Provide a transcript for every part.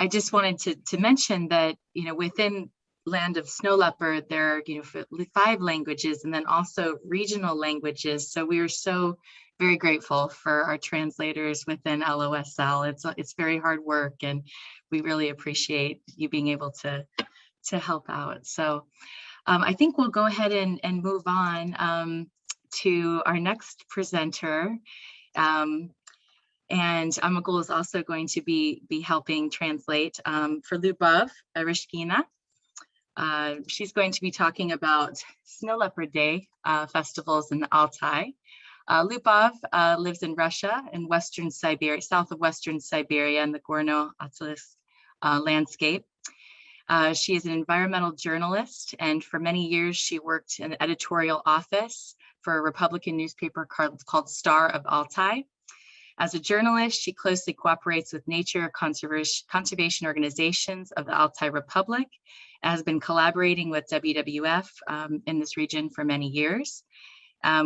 I just wanted to mention that, within Land of Snow Leopard, there are, 5 languages and then also regional languages. So we are so very grateful for our translators within LOSL. It's very hard work, and we really appreciate you being able to help out. So I think we'll go ahead and move on to our next presenter. And Amagul is also going to be helping translate for Lyubov Oreshkina. She's going to be talking about Snow Leopard Day festivals in the Altai. Lyubov lives in Russia in Western Siberia, south of Western Siberia in the Gorno-Altaist landscape. She is an environmental journalist, and for many years she worked in the editorial office for a Republican newspaper called Star of Altai. As a journalist, she closely cooperates with nature conservation organizations of the Altai Republic, and has been collaborating with WWF in this region for many years.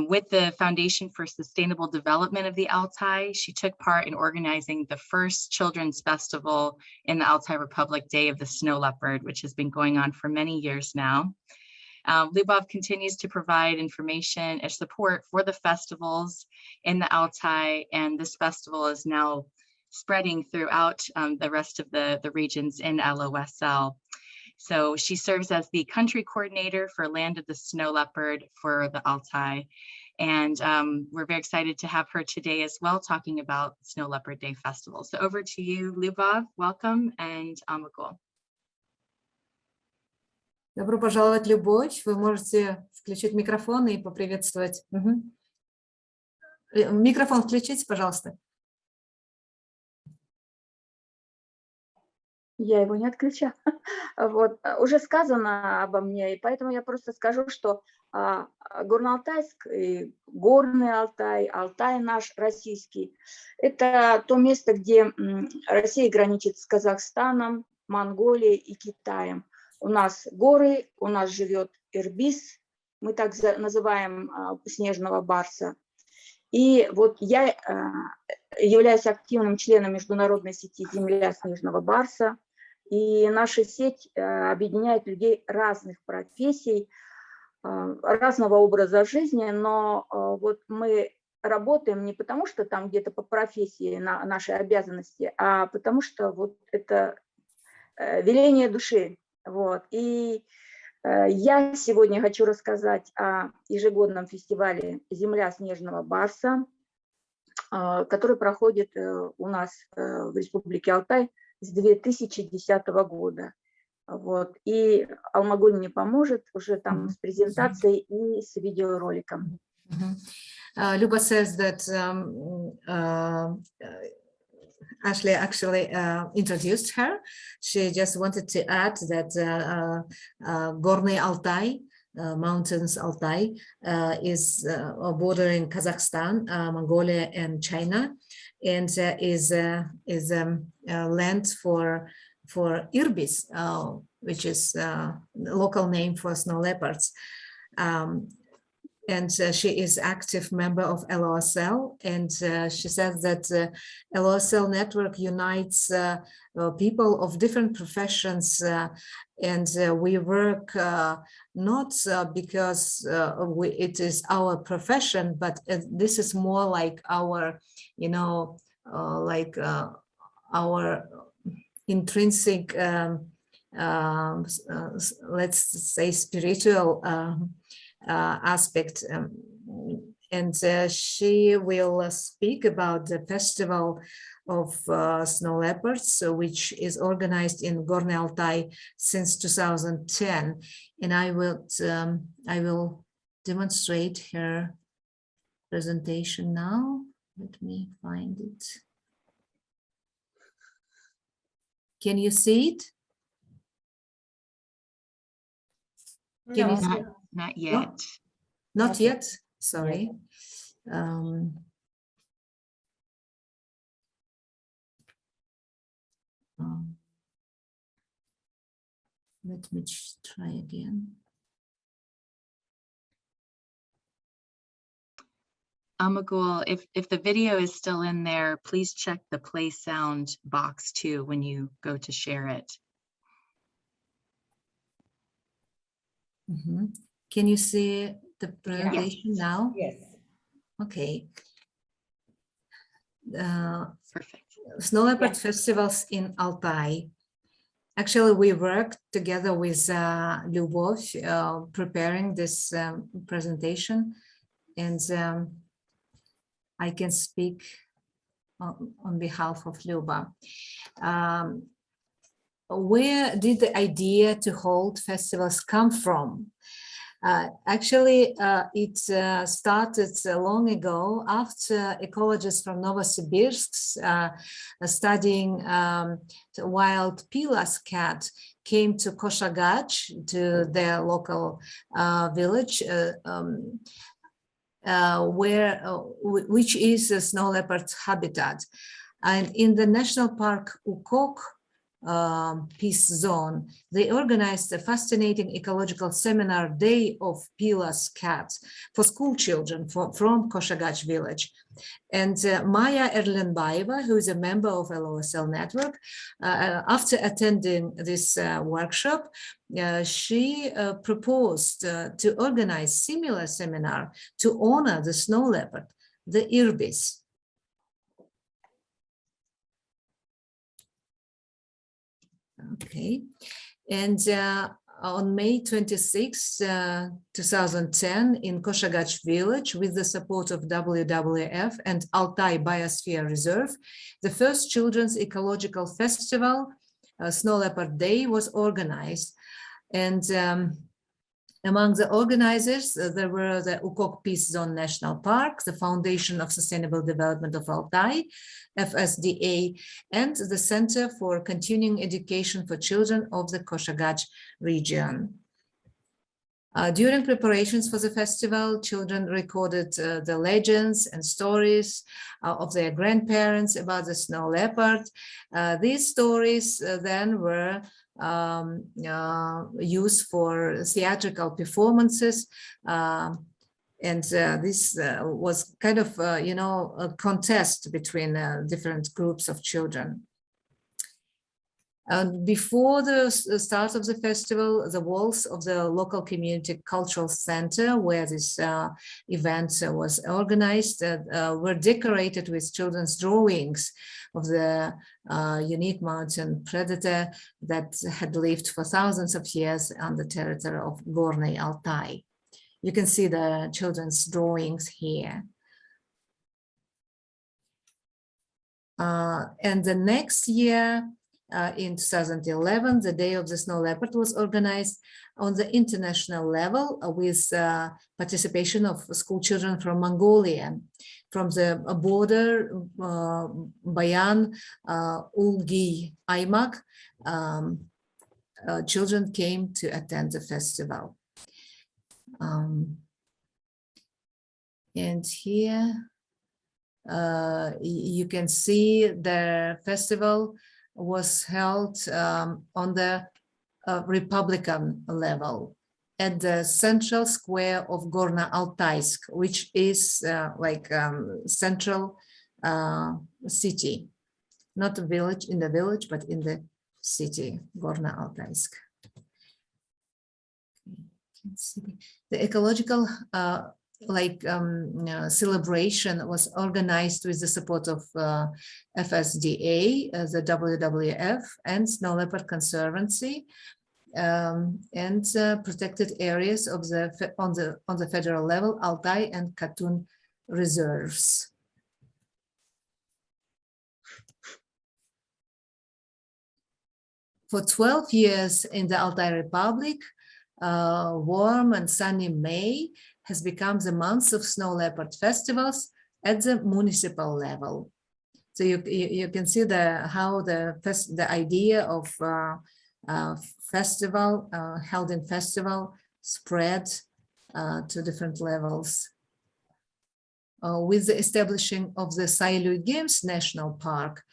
With the Foundation for Sustainable Development of the Altai, she took part in organizing the first children's festival in the Altai Republic, Day of the Snow Leopard, which has been going on for many years now. Lyubov continues to provide information and support for the festivals in the Altai, and this festival is now spreading throughout the rest of the regions in LOSL. So she serves as the country coordinator for Land of the Snow Leopard for the Altai. And we're very excited to have her today as well, talking about Snow Leopard Day Festival. So over to you, Lyubov. Welcome, and Amagul. Добро пожаловать, Любовь. Вы можете включить микрофон и поприветствовать. Угу. Микрофон включите, пожалуйста. Я его не отключала. Вот. Уже сказано обо мне, и поэтому я просто скажу, что Горно-Алтайск, Горный Алтай, Алтай наш российский, это то место, где Россия граничит с Казахстаном, Монголией и Китаем. У нас горы, у нас живет ирбис, мы так называем снежного барса. И вот я являюсь активным членом международной сети «Земля снежного барса». И наша сеть объединяет людей разных профессий, разного образа жизни, но вот мы работаем не потому, что там где-то по профессии наши обязанности, а потому что вот это веление души. Вот. И я сегодня хочу рассказать о ежегодном фестивале «Земля снежного барса», который проходит у нас в Республике Алтай с 2010 года. Вот. И Алмагуль мне поможет уже там с презентацией и с видеороликом. Luba says that Ashley actually introduced her. She just wanted to add that Gorny Altai, mountains Altai, is bordering Kazakhstan, Mongolia, and China, and is land for irbis, which is local name for snow leopards. And she is active member of LOSL, and she says that LOSL network unites people of different professions, and we work not because it is our profession, but this is more like our, our intrinsic, let's say, spiritual aspect, and she will speak about the festival of snow leopards, which is organized in Gorny Altai since 2010. And I will demonstrate her presentation now. Let me find it. Can you see it? Can you see it? Not yet. Not yet. Sorry. Let me try again. Amagul, if the video is still in there, please check the play sound box too when you go to share it. Can you see the presentation now? Yes. Okay. Perfect. Snow Leopard Yes. festivals in Altai. Actually, we worked together with Lyubov preparing this presentation, and I can speak on behalf of Luba. Where did the idea to hold festivals come from? Actually, it started long ago after ecologists from Novosibirsk studying wild Pilas cat came to Koshagach, to their local village, which is a snow leopard habitat. And in the national park Ukok Peace Zone, they organized a fascinating ecological seminar Day of Pilas Cats for school children from Koshagach village. And Maya Erlenbaeva, who is a member of LOSL network, after attending this workshop, she proposed to organize similar seminar to honor the snow leopard, the Irbis. Okay, and on May 26, 2010, in Koshagach village, with the support of WWF and Altai Biosphere Reserve, the first children's ecological festival, Snow Leopard Day, was organized. And among the organizers, there were the Ukok Peace Zone National Park, the Foundation of Sustainable Development of Altai, FSDA, and the Center for Continuing Education for Children of the Koshagach region. During preparations for the festival, children recorded the legends and stories of their grandparents about the snow leopard. These stories then were used for theatrical performances, and this was kind of, a contest between different groups of children. Before the start of the festival, the walls of the local community cultural center, where this event was organized, were decorated with children's drawings of the unique mountain predator that had lived for thousands of years on the territory of Gorny Altai. You can see the children's drawings here. And the next year, in 2011, the Day of the Snow Leopard was organized on the international level with participation of school children from Mongolia. From the border, Bayan, Ulgi, Aymak, children came to attend the festival. And here you can see the festival was held on the Republican level at the central square of Gorna Altaisk, which is central city, not a village in the village, but in the city, Gorna Altaisk. The ecological celebration was organized with the support of FSDA, the WWF, and Snow Leopard Conservancy, and protected areas of on the federal level, Altai and Katun reserves. For 12 years in the Altai Republic, warm and sunny May has become the month of snow leopard festivals at the municipal level. So you can see how the idea of festival, held in festival, spread to different levels. With the establishing of the Sailu Games National Park,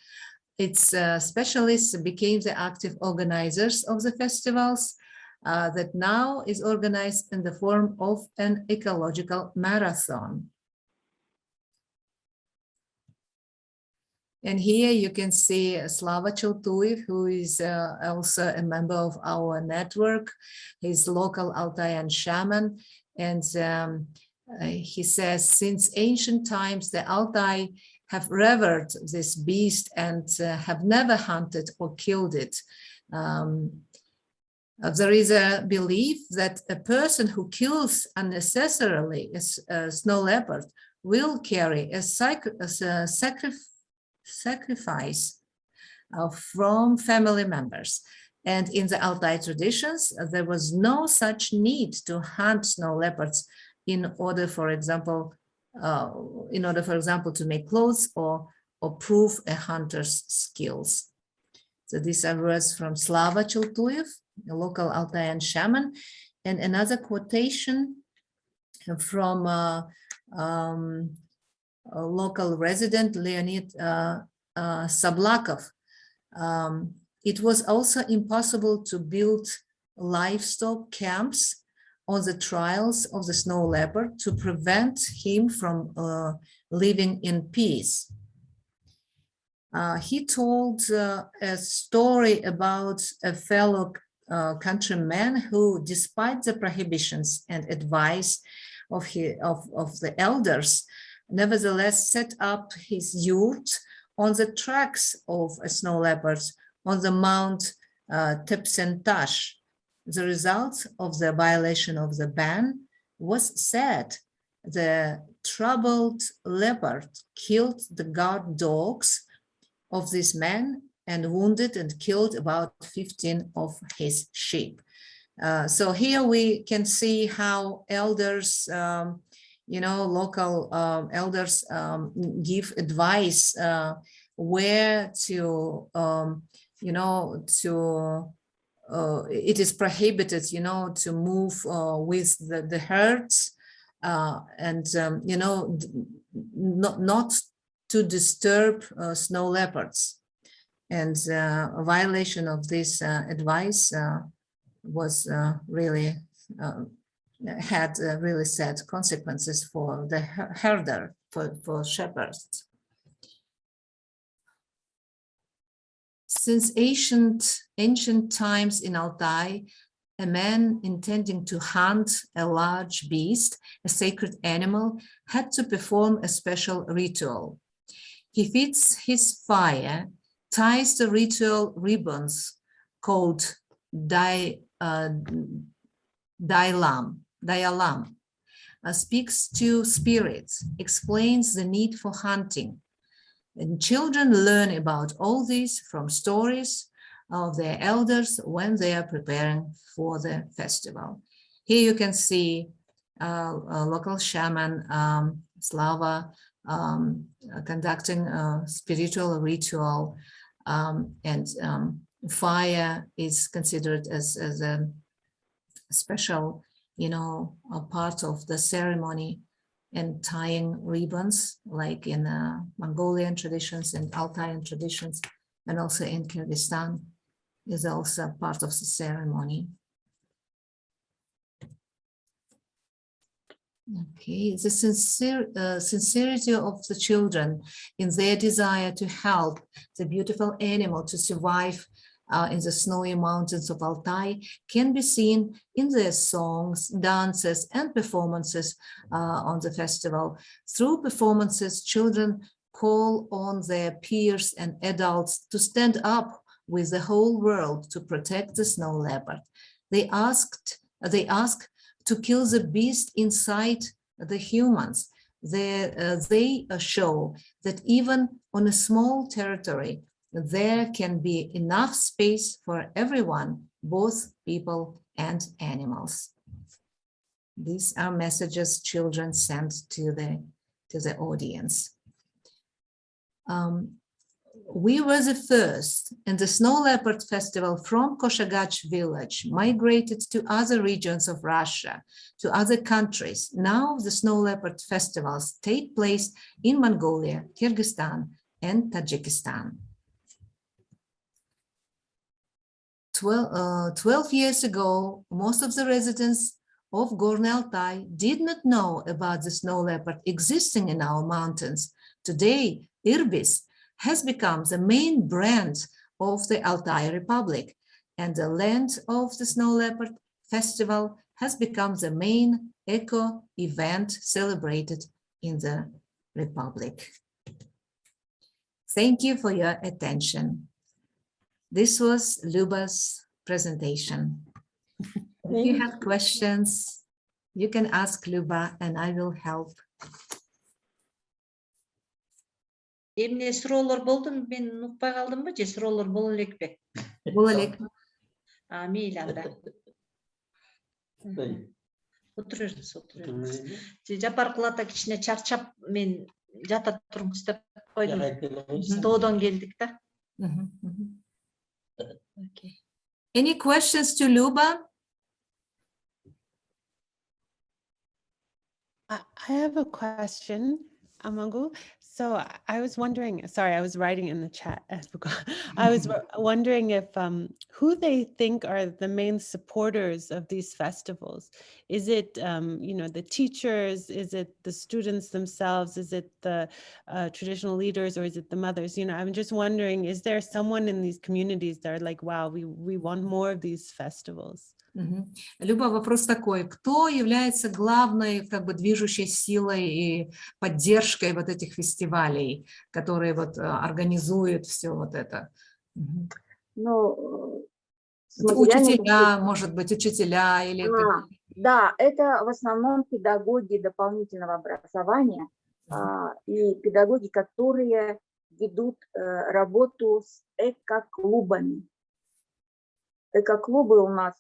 its specialists became the active organizers of the festivals, that now is organized in the form of an ecological marathon. And here you can see Slava Cheltuyev, who is also a member of our network. He's local Altaian shaman. And he says, since ancient times, the Altai have revered this beast and have never hunted or killed it. There is a belief that a person who kills unnecessarily a snow leopard will carry a sacrifice from family members. And in the Altai traditions, there was no such need to hunt snow leopards in order, for example, to make clothes or prove a hunter's skills. So these are words from Slava Cheltuyev, a local Altaian shaman, and another quotation from a local resident, Leonid Sablakov. It was also impossible to build livestock camps on the trails of the snow leopard to prevent him from living in peace. He told a story about a fellow countryman who, despite the prohibitions and advice of the elders, nevertheless set up his yurt on the tracks of snow leopards on the Mount Tepsentash. The result of the violation of the ban was sad. The troubled leopard killed the guard dogs of this man and wounded and killed about 15 of his sheep. So here we can see how elders, local elders give advice where to, it is prohibited, to move with the herds and, not to disturb snow leopards. And a violation of this advice was really, had really sad consequences for the herder, for shepherds. Since ancient times in Altai, a man intending to hunt a large beast, a sacred animal, had to perform a special ritual. He feeds his fire, ties the ritual ribbons called dayalam, speaks to spirits, explains the need for hunting. And children learn about all this from stories of their elders when they are preparing for the festival. Here you can see a local shaman, Slava, conducting a spiritual ritual, and fire is considered as a special, a part of the ceremony, and tying ribbons, like in Mongolian traditions and Altaian traditions, and also in Kyrgyzstan, is also part of the ceremony. Okay, the sincerity of the children in their desire to help the beautiful animal to survive in the snowy mountains of Altai can be seen in their songs, dances, and performances on the festival. Through performances, children call on their peers and adults to stand up with the whole world to protect the snow leopard. They ask to kill the beast inside the humans. They show that even on a small territory, there can be enough space for everyone, both people and animals. These are messages children send to the audience. We were the first, and the Snow Leopard Festival from Koshagach village migrated to other regions of Russia, to other countries. Now the Snow Leopard Festivals take place in Mongolia, Kyrgyzstan, and Tajikistan. 12 years ago, most of the residents of Gorny Altai did not know about the snow leopard existing in our mountains. Today, Irbis, has become the main brand of the Altai Republic, and the Land of the Snow Leopard Festival has become the main eco event celebrated in the Republic. Thank you for your attention. This was Luba's presentation. If you have questions, you can ask Luba and I will help. Эмне суроолор болду, мен укпай калдымбы же суроолор боло элекпи? Боло элек. Мейли анда. Отурерсиз. Жапар кылата кичине чарчап мен жата турмуш деп койдум. Тоодон келдик да. Okay. Any questions to Luba? I have a question, Amangu. So I was wondering, sorry, I was writing in the chat. I was wondering if who they think are the main supporters of these festivals. Is it, the teachers? Is it the students themselves? Is it the traditional leaders, or is it the mothers? I'm just wondering, is there someone in these communities that are like, wow, we want more of these festivals? Люба, вопрос такой: кто является главной движущей силой и поддержкой вот этих фестивалей, которые организуют все вот это? Учителя, может быть, учителя или... Да, это в основном педагоги дополнительного образования и педагоги, которые ведут работу с эко-клубами. Эко-клубы у нас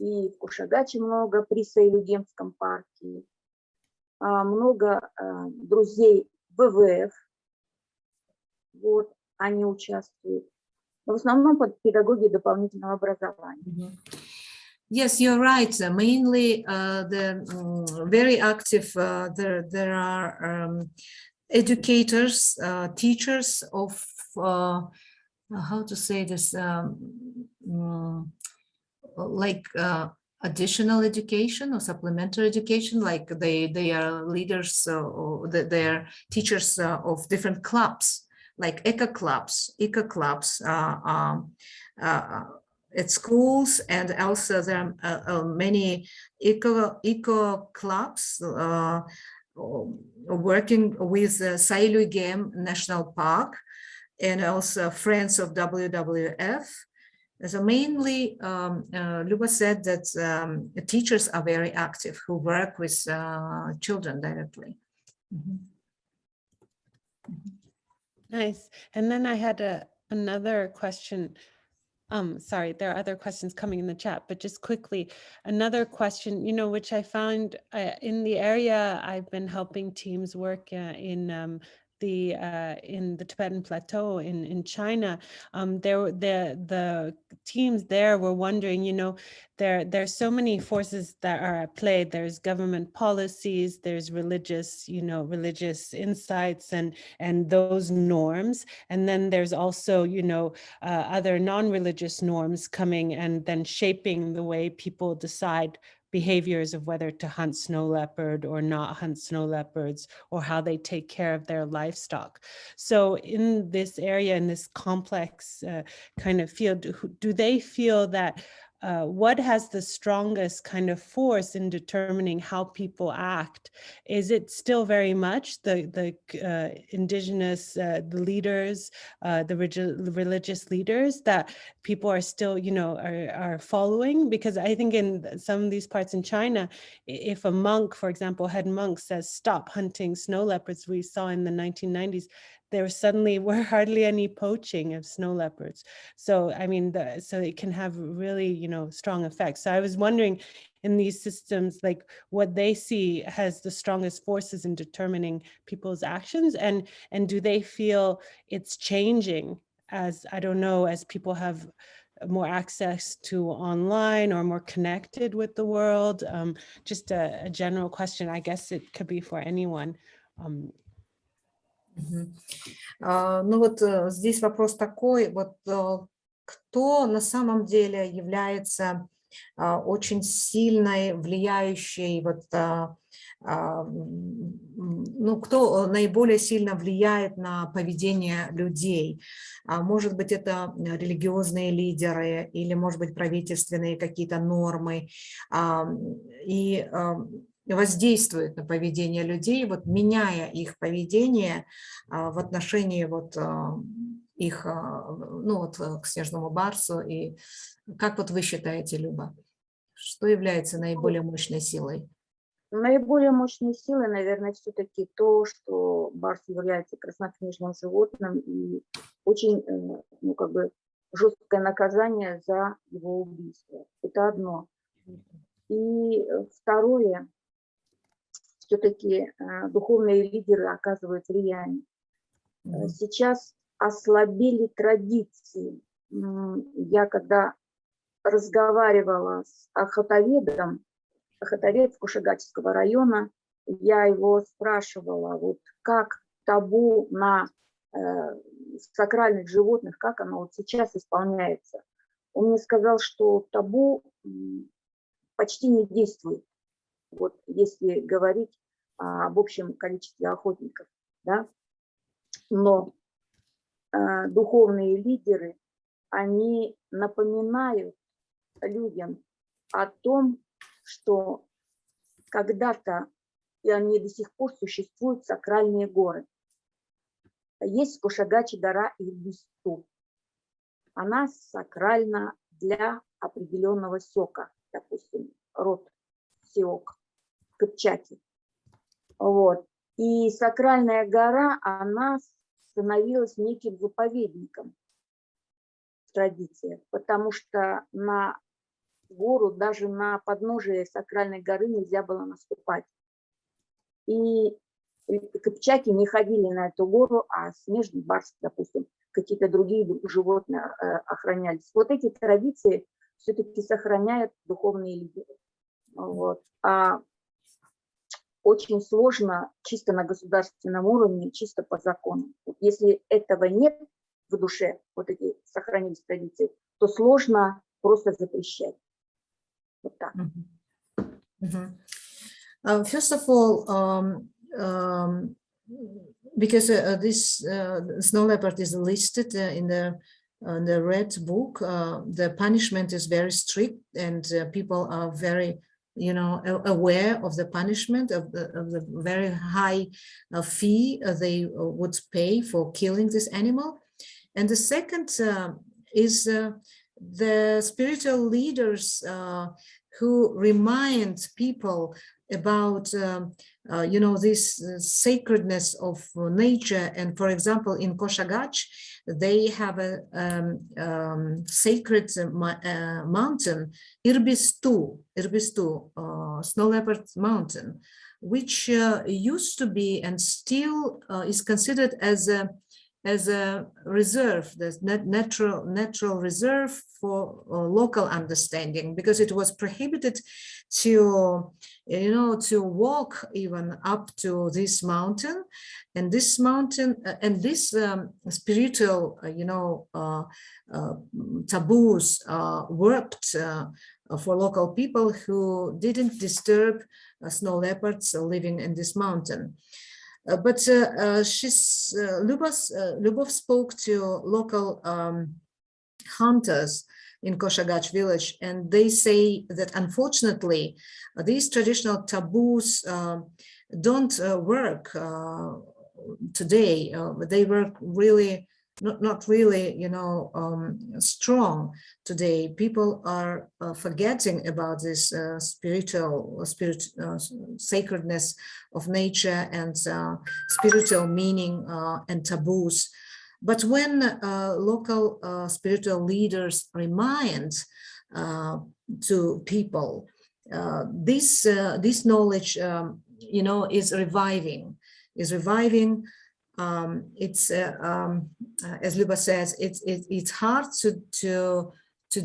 и в Кушагаче много, при Союдемском парке, много друзей ВВФ, они участвуют. Но в основном педагоги дополнительного образования. Yes, you're right. Mainly the very active, there are educators, teachers of, how to say this, like additional education or supplementary education, like they are leaders or they're teachers of different clubs, like eco clubs at schools, and also there are many eco clubs working with Sailugem National Park, and also Friends of WWF. So mainly, Luba said that teachers are very active who work with children directly. Nice. And then I had another question. Sorry, there are other questions coming in the chat, but just quickly, another question, which I found in the area I've been helping teams work in the Tibetan Plateau in China. The teams there were wondering, there's so many forces that are at play. There's government policies, there's religious insights and those norms, and then there's also other non-religious norms coming and then shaping the way people decide behaviors of whether to hunt snow leopard or not hunt snow leopards, or how they take care of their livestock. So in this area, in this complex kind of field, do they feel that what has the strongest kind of force in determining how people act? Is it still very much the indigenous, the leaders, the religious leaders that people are still, are following? Because I think in some of these parts in China, if a monk, for example, head monk says, stop hunting snow leopards, we saw in the 1990s, there suddenly were hardly any poaching of snow leopards. So, I mean, so it can have really, strong effects. So I was wondering, in these systems, like what they see has the strongest forces in determining people's actions, and do they feel it's changing as, I don't know, as people have more access to online or more connected with the world? Just a general question. I guess it could be for anyone. Здесь вопрос такой, кто на самом деле является очень сильной, влияющей, вот, ну, кто наиболее сильно влияет на поведение людей. Может быть, это религиозные лидеры или, может быть, правительственные какие-то нормы. И воздействует на поведение людей, вот, меняя их поведение в отношении вот, их, ну, вот, к снежному барсу. И как вот вы считаете, Люба, что является наиболее мощной силой? Наиболее мощной силой, наверное, все-таки то, что барс является краснокнижным животным и очень, ну, как бы, жесткое наказание за его убийство. Это одно. И второе, все-таки духовные лидеры оказывают влияние. Сейчас ослабели традиции. Я когда разговаривала с охотоведом, охотовед Кушагатского района, я его спрашивала, вот как табу на сакральных животных, как оно вот сейчас исполняется. Он мне сказал, что табу почти не действует, вот если говорить об общем количестве охотников, да? Но духовные лидеры, они напоминают людям о том, что когда-то, и они до сих пор существуют, сакральные горы. Есть в Кушагаче гора Ирбисту. Она сакральна для определенного сёка, допустим, род сеок, Кыпчаки. Вот. И сакральная гора, она становилась неким заповедником в традициях, потому что на гору, даже на подножие сакральной горы нельзя было наступать. И кыпчаки не ходили на эту гору, а снежный барс, допустим, какие-то другие животные охранялись. Вот эти традиции все-таки сохраняют духовные лидеры. Вот. А очень сложно чисто на государственном уровне, чисто по закону. Вот если этого нет в душе, вот эти сохранились традиции, то сложно просто запрещать. Вот так. First of all, because this snow leopard is listed in the red book, the punishment is very strict, and people are very, you know, aware of the punishment, of the very high fee they would pay for killing this animal. And the second is the spiritual leaders who remind people about, you know, this sacredness of nature. And for example, in Koshagach, they have a sacred mountain, Irbistu, Snow Leopard Mountain, which used to be and still is considered as a reserve, the natural reserve for local understanding, because it was prohibited to, you know, to walk even up to this mountain, and this mountain and this spiritual, you know, taboos worked for local people who didn't disturb snow leopards living in this mountain. But Lyubov spoke to local hunters in Koshagach village, and they say that unfortunately these traditional taboos don't work today. They work really not really, you know, strong today. People are forgetting about this spiritual sacredness of nature and spiritual meaning and taboos. But when local spiritual leaders remind to people, this knowledge, you know, is reviving. It's as Luba says, it's hard to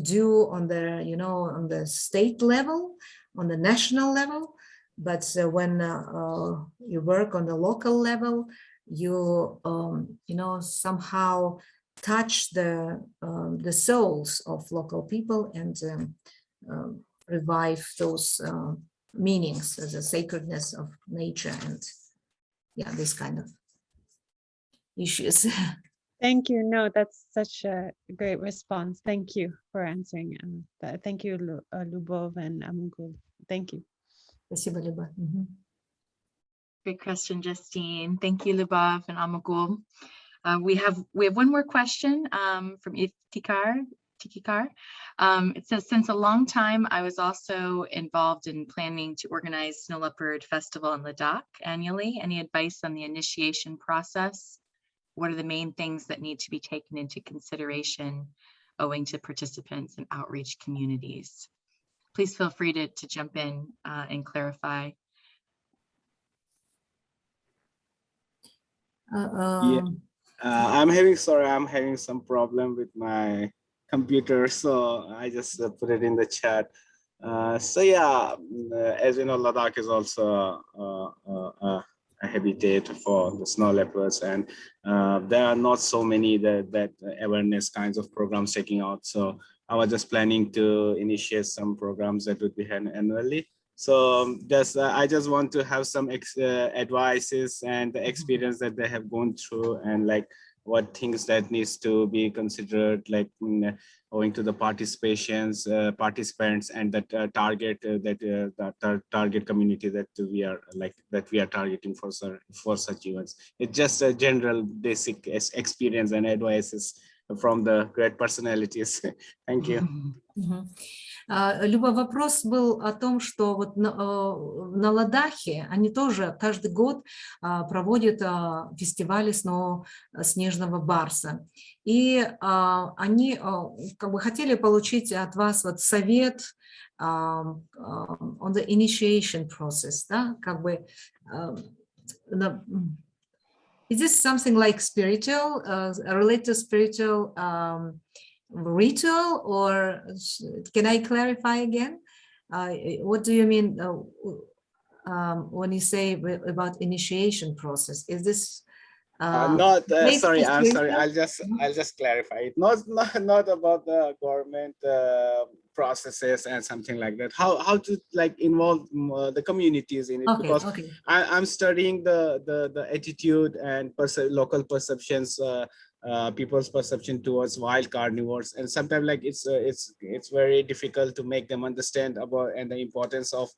do on the, you know, on the state level, on the national level, but when you work on the local level, you you know, somehow touch the souls of local people, and revive those meanings, the sacredness of nature, and yeah, this kind of issues. Thank you. No, that's such a great response. Thank you for answering. Thank you, Lubov and Amugul. Thank you. Спасибо, Люба. Great question, Justine. Thank you, Lubov and Amagul. We have one more question from Tikikar. It says, since a long time, I was also involved in planning to organize Snow Leopard Festival in Ladakh annually. Any advice on the initiation process? What are the main things that need to be taken into consideration owing to participants and outreach communities? Please feel free to jump in and clarify. I'm having some problem with my computer, so I just put it in the chat. So yeah, as you know, Ladakh is also a habitat for the snow leopards, and there are not so many that awareness kinds of programs taking out. So I was just planning to initiate some programs that would be held annually. So I just want to have some advices and the experience that they have gone through, and like what things that needs to be considered, like owing to the participants and that target community that we are targeting for such events. It's just a general basic experience and advices from the great personalities. Thank you. Люба, вопрос был о том, что вот на Ладахе они тоже каждый год проводят фестивали снежного барса. И они как бы хотели получить от вас вот совет on the initiation process, да, как бы is this something like spiritual, related to spiritual ritual, or can I clarify again? What do you mean when you say about initiation process? Is this sorry, I'm sorry. I'll just clarify it. Not about the government processes and something like that. How to like involve the communities in it, because I'm studying the attitude and local perceptions, people's perception towards wild carnivores, and sometimes like it's very difficult to make them understand about and the importance of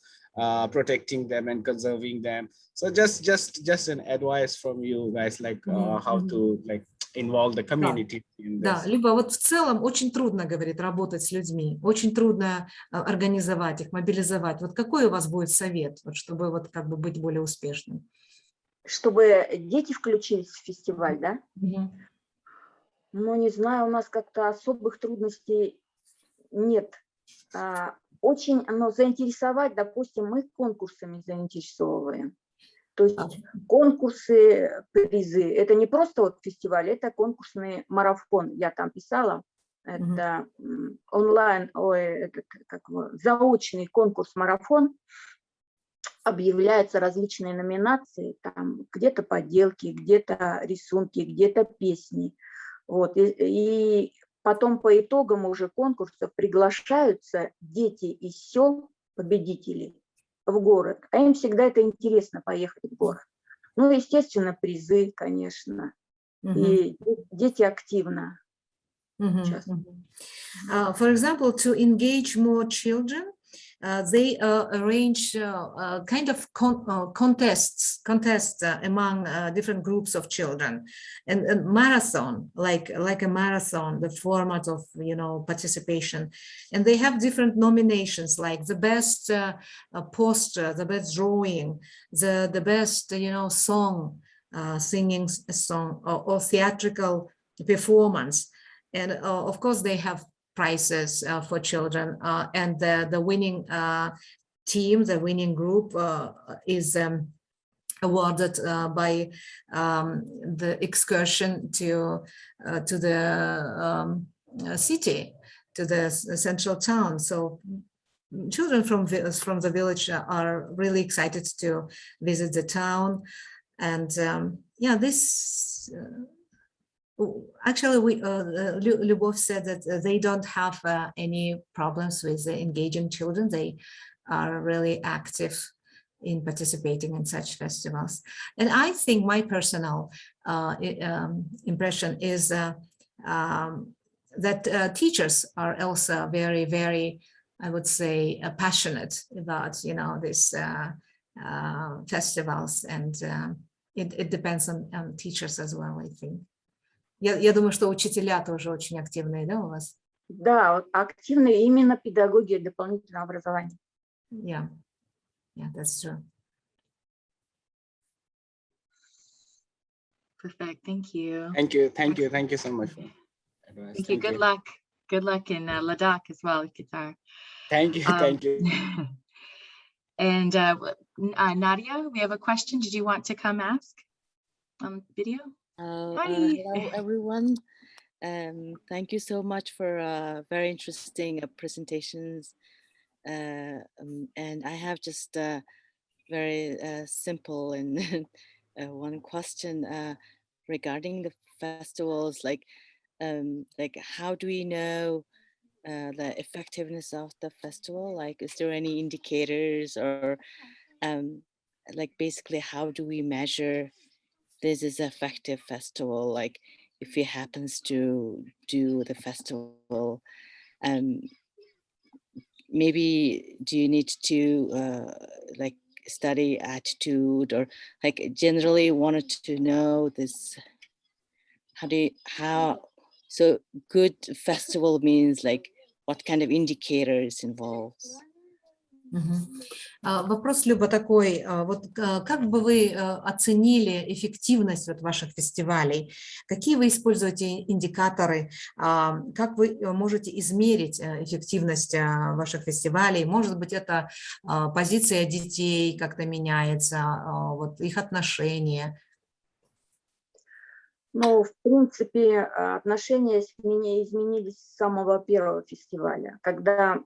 protecting them and conserving them. So just an advice from you guys, like how to like involve the community in this. Да, либо вот в целом очень трудно, говорит, работать с людьми, очень трудно организовать их, мобилизовать. Вот какой у вас будет совет, вот, чтобы вот как бы быть более успешным? Чтобы дети включились в фестиваль, да? Ну, не знаю, у нас как-то особых трудностей нет. Очень заинтересовать, допустим, мы конкурсами заинтересовываем. То есть конкурсы, призы, это не просто вот фестиваль, это конкурсный марафон. Я там писала, это онлайн, заочный конкурс-марафон. Объявляются различные номинации, там где-то поделки, где-то рисунки, где-то песни. Вот. И потом по итогам уже конкурса приглашаются дети из сел, победителей, в город. А им всегда это интересно, поехать в город. Ну, естественно, призы, конечно. И дети активно участвуют. For example, to engage more children, they arrange kind of contests among different groups of children, and marathon, like a marathon, the format of participation, and they have different nominations, like the best poster, the best drawing, the best song, singing a song, or theatrical performance, and of course they have prizes for children, and the winning team, the winning group is awarded by the excursion to the city, to the central town. So children from the village are really excited to visit the town, and yeah, this Actually, Lyubov said that they don't have any problems with engaging children. They are really active in participating in such festivals. And I think my personal impression is that teachers are also very, very, I would say, passionate about, these festivals, and it depends on teachers as well, I think. Я думаю, что учителя тоже очень активные, да, у вас? Да, активные именно педагоги дополнительного образования. Yeah, that's true. Perfect. Thank you. Thank you so much. Thank you. Good luck in Ladakh as well with guitar. Thank you. And Nadia, we have a question. Did you want to come ask on video? Hello, everyone. Thank you so much for very interesting presentations. And I have just a very simple and one question regarding the festivals. Like how do we know the effectiveness of the festival? Like, is there any indicators, or like basically how do we measure this is an effective festival? Like, if he happens to do the festival, maybe do you need to like study attitude, or like generally wanted to know this? So good festival means like what kind of indicators involves? Вопрос, Люба, такой, вот как бы вы оценили эффективность ваших фестивалей? Какие вы используете индикаторы? Как вы можете измерить эффективность ваших фестивалей? Может быть, это позиция детей как-то меняется, вот их отношения? Ну, в принципе, отношения изменились с самого первого фестиваля, когда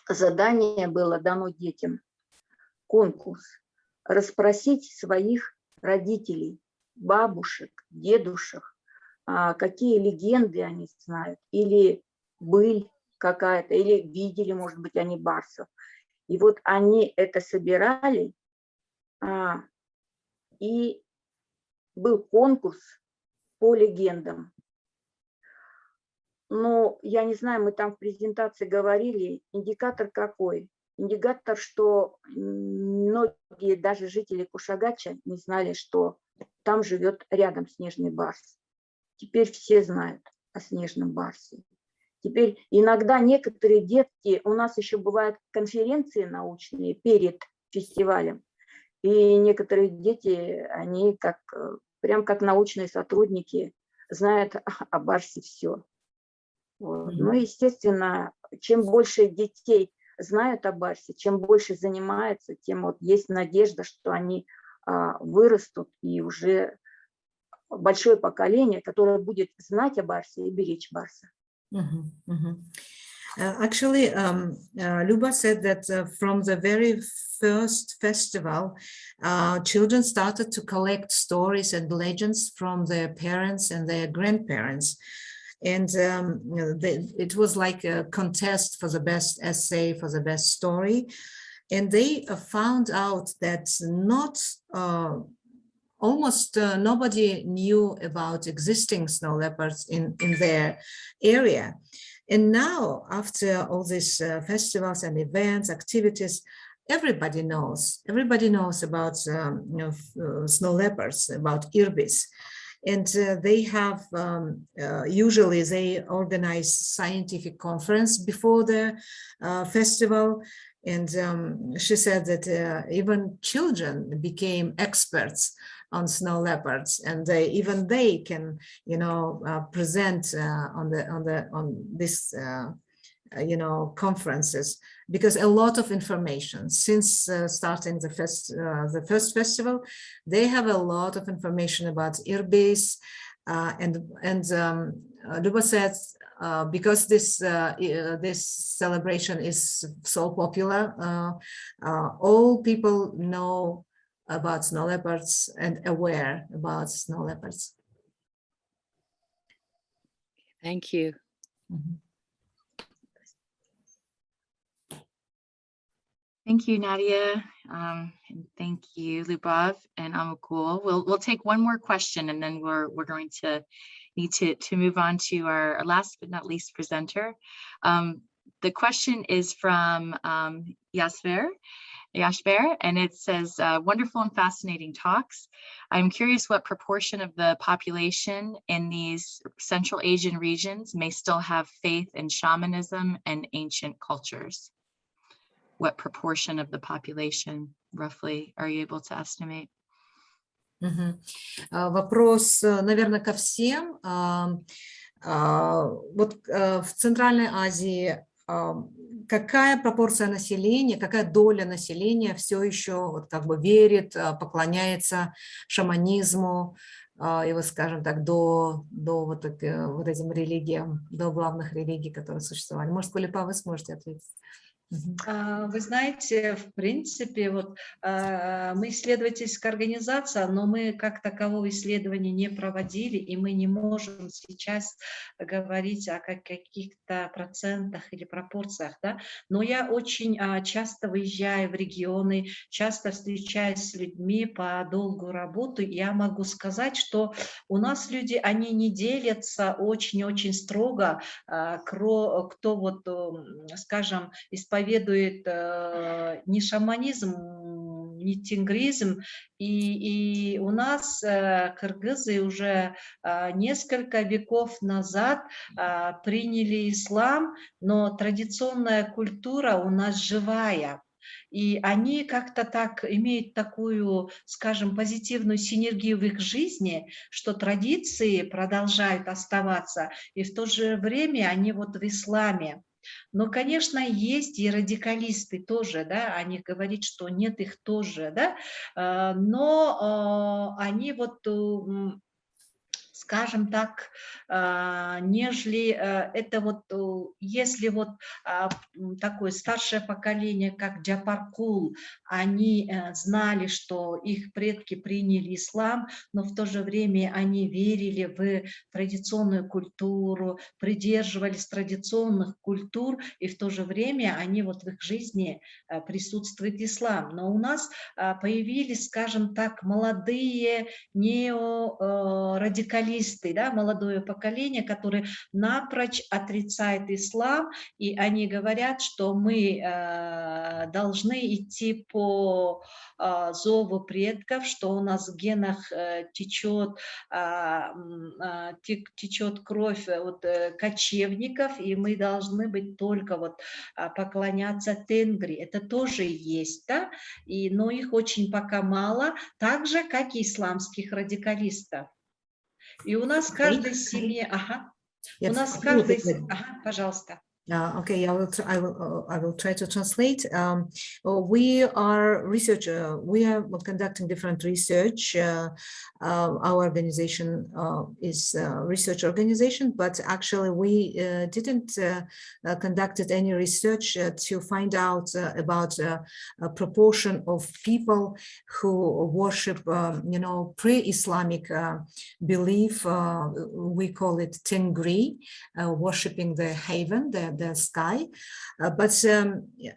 задание было дано детям, конкурс, расспросить своих родителей, бабушек, дедушек, какие легенды они знают, или быль какая-то, или видели, может быть, они барсов. И вот они это собирали, и был конкурс по легендам. Но я не знаю, мы там в презентации говорили, индикатор какой? Индикатор, что многие даже жители Кушагача не знали, что там живет рядом снежный барс. Теперь все знают о снежном барсе. Теперь иногда некоторые детки, у нас еще бывают конференции научные перед фестивалем, и некоторые дети, они прям как научные сотрудники знают о барсе все. Вот. Ну, естественно, чем больше детей знают о барсе, чем больше занимаются, тем вот есть надежда, что они вырастут, и уже большое поколение, которое будет знать о барсе и беречь барса. Actually, Luba said that from the very first festival, children started to collect stories and legends from their parents and their grandparents. And it was like a contest for the best essay, for the best story. And they found out that almost nobody knew about existing snow leopards in their area. And now, after all these festivals and events, activities, everybody knows about snow leopards, about irbis. And they have, usually they organize scientific conference before the festival. And she said that even children became experts on snow leopards, and they can, present on this, conferences, because a lot of information since starting the first festival, they have a lot of information about irbis, and Luba said because this celebration is so popular, all people know about snow leopards and aware about snow leopards. Thank you. Thank you, Nadia. And thank you, Lubov and Amakul. We'll take one more question, and then we're going to need to move on to our last but not least presenter. The question is from Yashver, and it says, wonderful and fascinating talks. I'm curious what proportion of the population in these Central Asian regions may still have faith in shamanism and ancient cultures. What proportion of the population, roughly, are you able to estimate? Вопрос, наверное, ко всем. Вот в Центральной Азии какая пропорция населения, какая доля населения все еще вот как бы верит, поклоняется шаманизму, и вот, скажем так, до вот этим религиям, до главных религий, которые существовали. Может, Кулипа, вы сможете ответить? Вы знаете, в принципе, вот мы исследовательская организация, но мы как такового исследования не проводили, и мы не можем сейчас говорить о каких-то процентах или пропорциях, да? Но я очень часто выезжаю в регионы, часто встречаюсь с людьми по долгую работу, и я могу сказать, что у нас люди, они не делятся очень-очень строго, кто вот, скажем, исповедует не шаманизм, не тенгризм, и у нас кыргызы уже несколько веков назад приняли ислам, но традиционная культура у нас живая. И они как-то так имеют такую, скажем, позитивную синергию в их жизни, что традиции продолжают оставаться, и в то же время они вот в исламе. Но, конечно, есть и радикалисты тоже, да, они говорят, что нет их тоже, да, но они вот, скажем так, нежели это вот, если вот такое старшее поколение, как Джапаркул, они знали, что их предки приняли ислам, но в то же время они верили в традиционную культуру, придерживались традиционных культур, и в то же время они вот в их жизни присутствует ислам. Но у нас появились, скажем так, молодые неорадикалисты, да, молодое поколение, которое напрочь отрицает ислам, и они говорят, что мы должны идти по зову предков, что у нас в генах течет кровь вот, кочевников, и мы должны быть только вот поклоняться тенгри. Это тоже есть, да, но их очень пока мало, так же, как и исламских радикалистов. И у нас в каждой семье, у нас в каждой, пожалуйста. Okay, I will try to translate. We are we are conducting different research. Our organization is a research organization, but actually we didn't conducted any research to find out about a proportion of people who worship, pre-Islamic belief. We call it Tengri, worshiping the heaven, the sky, but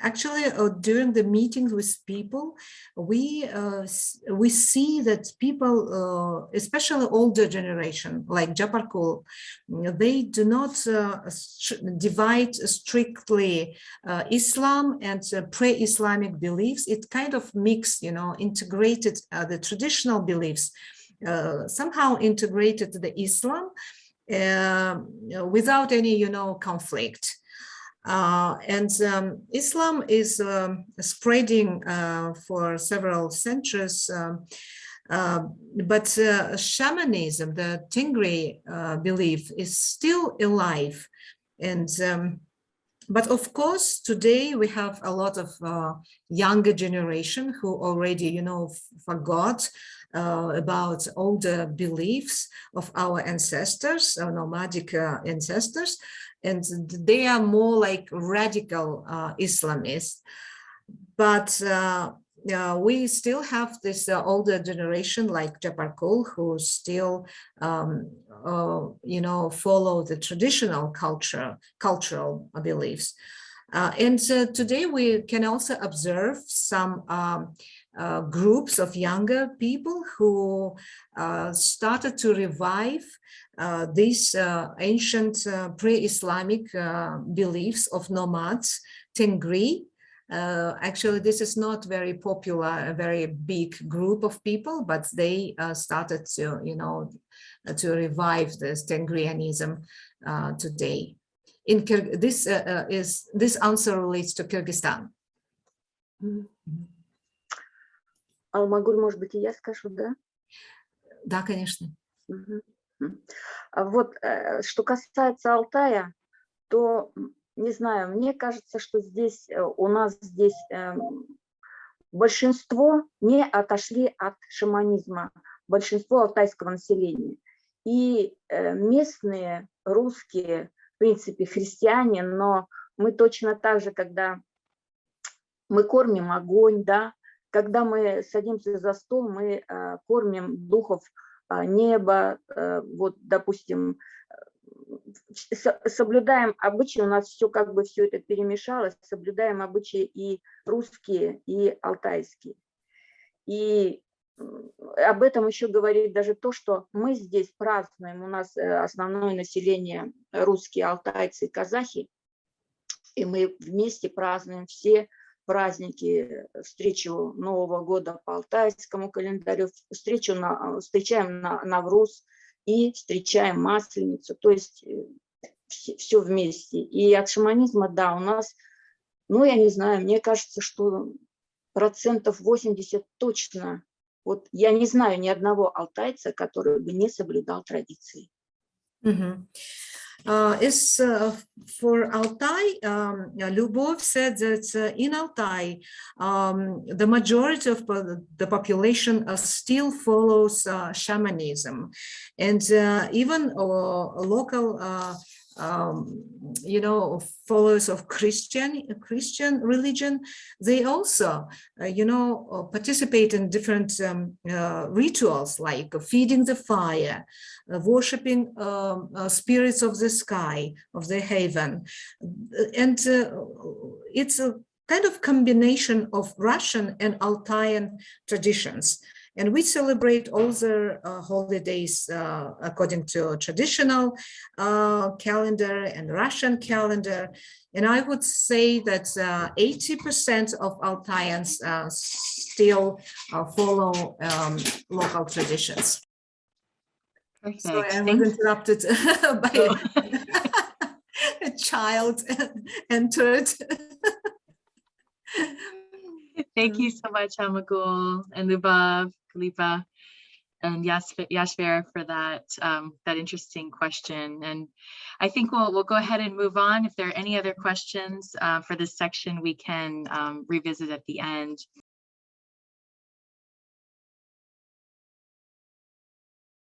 actually during the meetings with people, we see that people, especially older generation like Japarkul, they do not divide strictly Islam and pre-Islamic beliefs. It kind of mixed, integrated the traditional beliefs, somehow integrated the Islam without any, conflict. And Islam is spreading for several centuries, but shamanism, the Tengri belief, is still alive. And but of course, today we have a lot of younger generation who already, forgot about older beliefs of our ancestors, our nomadic ancestors, and they are more like radical Islamists. But we still have this older generation like Japarkul who still, follow the traditional cultural beliefs. And today we can also observe some groups of younger people who started to revive these ancient pre-Islamic beliefs of nomads, Tengri. Actually, this is not very popular, a very big group of people, but they started to, to revive this Tengrianism today. This answer relates to Kyrgyzstan. Алмагуль, может быть, и я скажу, да? Да, конечно. Вот, что касается Алтая, то, не знаю, мне кажется, что здесь у нас здесь большинство не отошли от шаманизма, большинство алтайского населения. И местные русские, в принципе, христиане, но мы точно так же, когда мы кормим огонь, да, когда мы садимся за стол, мы кормим духов неба, вот, допустим, соблюдаем обычаи, у нас все как бы все это перемешалось, соблюдаем обычаи и русские, и алтайские. И об этом еще говорит даже то, что мы здесь празднуем, у нас основное население русские, алтайцы и казахи, и мы вместе празднуем все праздники, встречу Нового года по алтайскому календарю, встречаем Навруз и встречаем Масленицу, то есть все вместе. И от шаманизма, да, у нас, ну, я не знаю, мне кажется, что 80% точно. Вот я не знаю ни одного алтайца, который бы не соблюдал традиции. For Altai, Lyubov said that in Altai, the majority of the population still follows shamanism, and even local, followers of Christian religion, they also, participate in different rituals like feeding the fire, worshipping spirits of the sky, of the heaven. And it's a kind of combination of Russian and Altaian traditions. And we celebrate all the holidays according to traditional calendar and Russian calendar. And I would say that 80% of Altaians still follow local traditions. Perfect. So I was interrupted by a child entered. Thank you so much, Amagul and Lubov, Kalipa, and Yashver for that that interesting question. And I think we'll go ahead and move on. If there are any other questions for this section, we can revisit at the end.